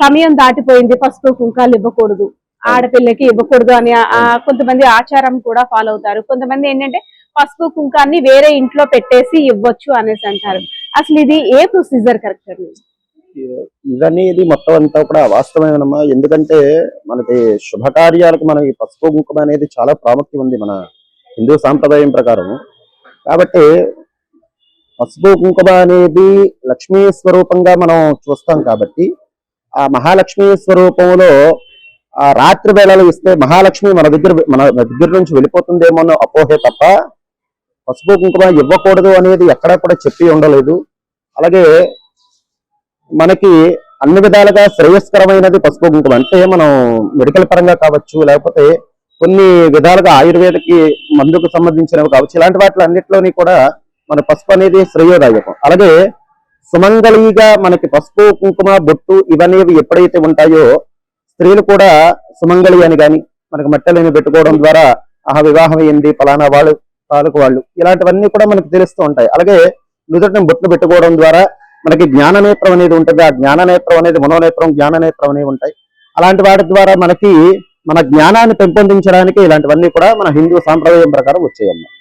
సమయం దాటిపోయింది, పసుపు కుంకాలు ఇవ్వకూడదు, ఆడపిల్లకి ఇవ్వకూడదు అని కొంతమంది ఆచారం కూడా ఫాలో అవుతారు. కొంతమంది ఏంటంటే పసుపు కుంకాన్ని వేరే ఇంట్లో పెట్టేసి ఇవ్వచ్చు అనేసి అంటారు. అసలు ఇది ఏ ప్రొసీజర్ కరెక్ట్ అండి? ఇది మొత్తం అంతా కూడా వాస్తవమేనమ్మా. ఎందుకంటే మనకి శుభకార్యాలకు మనకి పసుపు కుంకుమ అనేది చాలా ప్రాముఖ్యం ఉంది మన హిందూ సాంప్రదాయం ప్రకారం. కాబట్టి పసుపు కుంకుమ అనేది లక్ష్మీ స్వరూపంగా మనం చూస్తాం. కాబట్టి ఆ మహాలక్ష్మి స్వరూపంలో ఆ రాత్రి వేళలు ఇస్తే మహాలక్ష్మి మన దగ్గర నుంచి వెళ్ళిపోతుందేమో అన్న అపోహే తప్ప పసుపు కుంకుమ ఇవ్వకూడదు అనేది ఎక్కడా కూడా చెప్పి ఉండలేదు. అలాగే మనకి అన్ని విధాలుగా శ్రేయస్కరమైనది పసుపు కుంకుమ. అంటే మనం మెడికల్ పరంగా కావచ్చు, లేకపోతే కొన్ని విధాలుగా ఆయుర్వేదకి మందుకు సంబంధించినవి కావచ్చు, ఇలాంటి వాటి అన్నింటిలోని కూడా మన పసుపు అనేది శ్రేయోదాయకం. అలాగే సుమంగళిగా మనకి పసుపు కుంకుమ బొట్టు ఇవనేవి ఎప్పుడైతే ఉంటాయో స్త్రీలు కూడా సుమంగళి అని కానీ మనకి మట్టెలని పెట్టుకోవడం ద్వారా వివాహం అయింది ఫలానా వాళ్ళు తాలూకు వాళ్ళు, ఇలాంటివన్నీ కూడా మనకు తెలుస్తూ ఉంటాయి. అలాగే నుదుటిని బొట్లు పెట్టుకోవడం ద్వారా మనకి జ్ఞాననేత్రం అనేది ఉంటుంది. ఆ జ్ఞాననేత్రం అనేది మనోనేత్రం, జ్ఞాననేత్రం అనేవి ఉంటాయి. అలాంటి వాటి ద్వారా మనకి మన జ్ఞానాన్ని పెంపొందించడానికి ఇలాంటివన్నీ కూడా మన హిందూ సాంప్రదాయం ప్రకారం వచ్చాయన్నమాట.